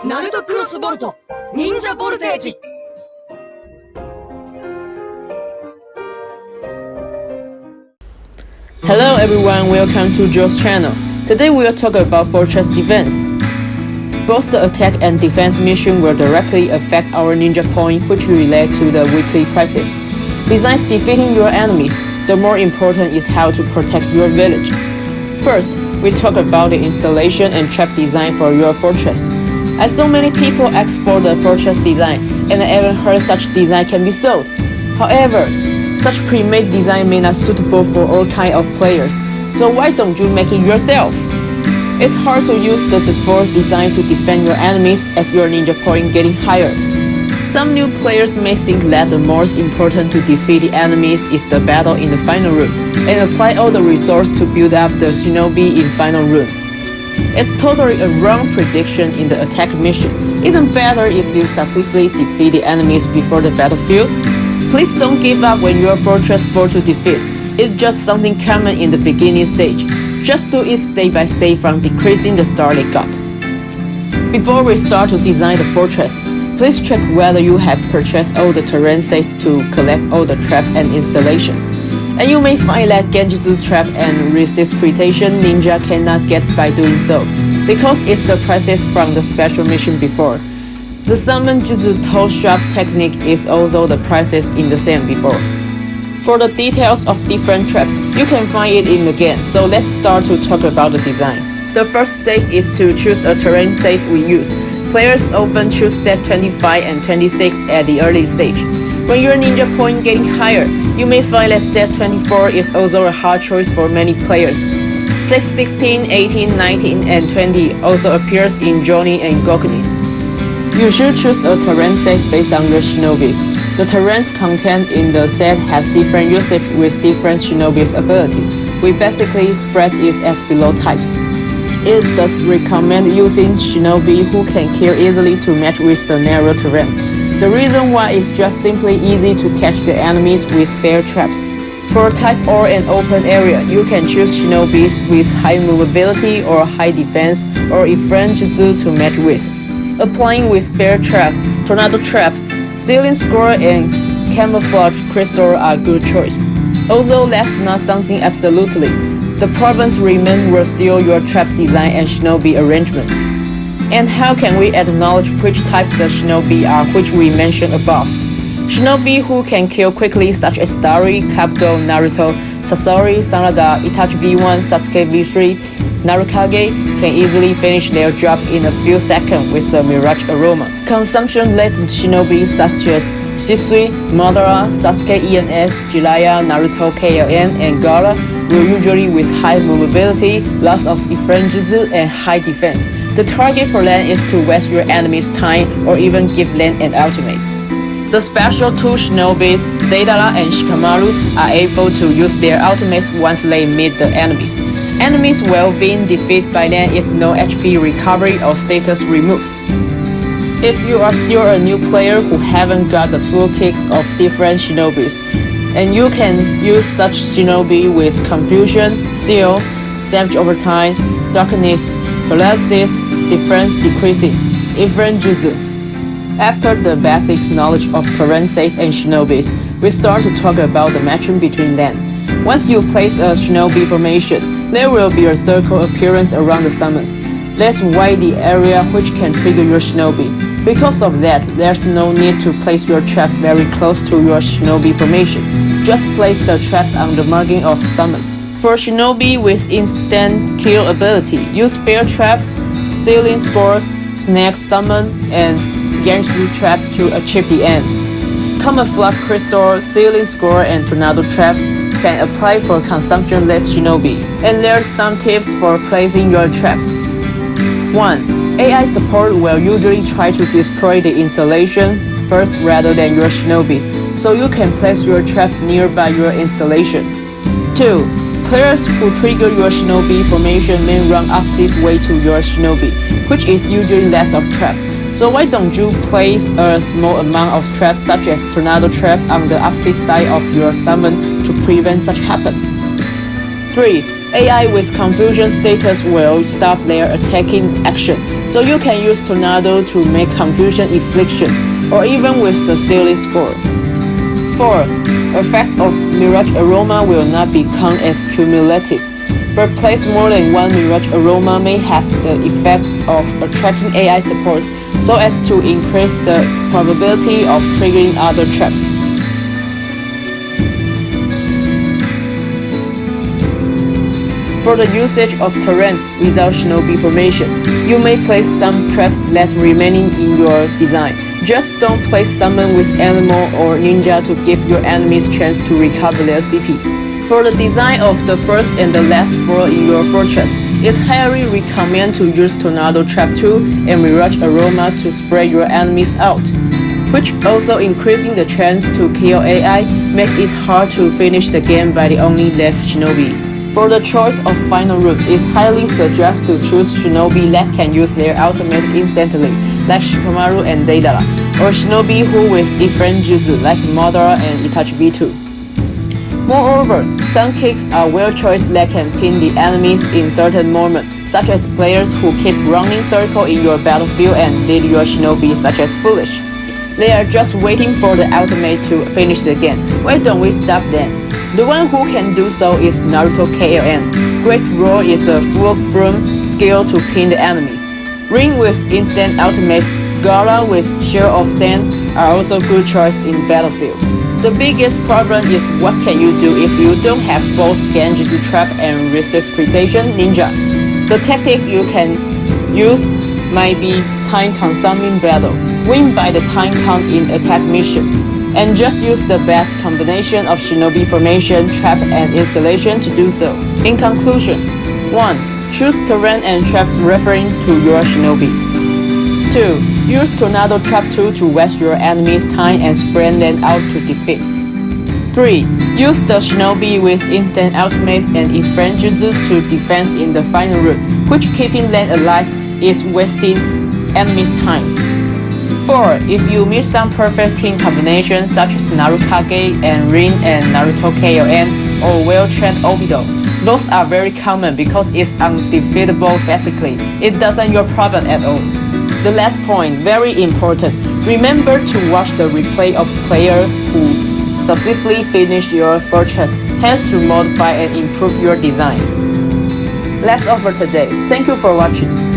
ナルトクロスボルト忍者ボルテージ。Hello everyone, welcome to Joe's channel. Today we will talk about Fortress Defense. Both the attack and defense mission will directly affect our ninja point, which relate to the weekly crisis. Besides defeating your enemies, the more important is how to protect your village. First, we talk about the installation and trap design for your fortress. I saw many people ask for the fortress design, and I even heard such design can be sold. However, such pre-made design may not suitable for all kind of players, so why don't you make it yourself? It's hard to use the default design to defend your enemies as your ninja point getting higher. Some new players may think that the most important to defeat the enemies is the battle in the final room, and apply all the resources to build up the shinobi in final room. It's totally a wrong prediction in the attack mission. Even better if you successfully defeat the enemies before the battlefield. Please don't give up when your fortress falls to defeat. It's just something common in the beginning stage. Just do it step by step from decreasing the star they got. Before we start to design the fortress, please check whether you have purchased all the terrain sets to collect all the traps and installations. And you may find that Genjutsu trap and resist critation ninja cannot get by doing so, because it's the process from the special mission before. The summon jutsu toe shop technique is also the process in the same before. For the details of different traps, you can find it in the game, so let's start to talk about the design. The first step is to choose a terrain set we use. Players often choose set 25 and 26 at the early stage. When your ninja point getting higher, you may find that set 24 is also a hard choice for many players. Set 16, 18, 19, and 20 also appears in Jonin and Gokunin. You should choose a terrain set based on your shinobis. The terrains contained in the set has different usage with different shinobi's ability. We basically spread it as below types. It does recommend using shinobi who can kill easily to match with the narrow terrain. The reason why is just simply easy to catch the enemies with spare traps. For type or an open area, you can choose shinobis with high movability or high defense or different jutsu to match with. Applying with spare traps, tornado trap, ceiling score and camouflage crystal are good choice. Although that's not something absolutely, the problems remain will steal your traps design and shinobi arrangement. And how can we acknowledge which type the shinobi are which we mentioned above? Shinobi who can kill quickly such as Dari, Kabuto, Naruto, Sasori, Sanada, Itachi V1, Sasuke V3, Narukage can easily finish their job in a few seconds with the Mirage Aroma. Consumption-laden shinobi such as Shisui, Madara, Sasuke ENS, Jiraiya, Naruto KLN, and Gaara will usually with high movability, lots of different jutsu, and high defense. The target for land is to waste your enemy's time or even give land an ultimate. The special two shinobis, Deidara and Shikamaru, are able to use their ultimates once they meet the enemies. Enemies will be defeated by them if no HP recovery or status removes. If you are still a new player who haven't got the full kicks of different shinobis, and you can use such shinobi with confusion, seal, damage over time, darkness, paralysis, defense decreasing, different jutsu. After the basic knowledge of terrain sets and shinobis, we start to talk about the matching between them. Once you place a shinobi formation, there will be a circle appearance around the summons. That's why the area which can trigger your shinobi. Because of that, there's no need to place your trap very close to your shinobi formation. Just place the traps on the margin of summons. For shinobi with instant kill ability, use spare traps, ceiling scores, snake summon, and Genjutsu trap to achieve the aim. Camouflage crystal, ceiling score, and tornado trap can apply for consumption-less shinobi. And there's some tips for placing your traps. 1. AI support will usually try to destroy the installation first rather than your shinobi, so you can place your trap nearby your installation. 2. Players who trigger your shinobi formation may run opposite way to your shinobi, which is usually less of trap. So why don't you place a small amount of traps such as tornado trap on the opposite side of your summon to prevent such happen? 3. AI with confusion status will stop their attacking action, so you can use Tornado to make confusion infliction, or even with the silly score. 4. Effect of Mirage Aroma will not become as cumulative, but place more than one Mirage Aroma may have the effect of attracting AI support so as to increase the probability of triggering other traps. For the usage of terrain without shinobi formation, you may place some traps that remaining in your design. Just don't place summon with animal or ninja to give your enemies chance to recover their CP. For the design of the first and the last floor in your fortress, it's highly recommended to use Tornado Trap 2 and Mirage Aroma to spread your enemies out, which also increasing the chance to kill AI, make it hard to finish the game by the only left shinobi. For the choice of final route, it's highly suggested to choose shinobi that can use their ultimate instantly, like Shikamaru and Deidara, or shinobi who with different jutsu like Madara and Itachi B2. Moreover, some kicks are well choices that can pin the enemies in certain moments, such as players who keep running circle in your battlefield and lead your shinobi such as Foolish. They are just waiting for the ultimate to finish the game. Why don't we stop them? The one who can do so is Naruto KLN. Great Roar is a full-blown skill to pin the enemies. Ring with instant ultimate, Gara with Shell of Sand are also good choice in battlefield. The biggest problem is what can you do if you don't have both Genjutsu Trap and Resist Creation Ninja. The tactic you can use might be time-consuming battle, win by the time count in attack mission, and just use the best combination of shinobi formation, trap, and installation to do so. In conclusion, 1. Choose terrain and traps referring to your shinobi. 2. Use Tornado Trap 2 to waste your enemy's time and spread them out to defeat. 3. Use the shinobi with instant ultimate and infrared jutsu to defense in the final route, which keeping them alive is wasting enemy's time. 4. If you miss some perfect team combinations such as Narukage and Rin and Naruto KLN or well-trained Obito, those are very common because it's undefeatable basically. It doesn't your problem at all. The last point, very important, remember to watch the replay of players who successfully finished your fortress, hence to modify and improve your design. That's all for today. Thank you for watching.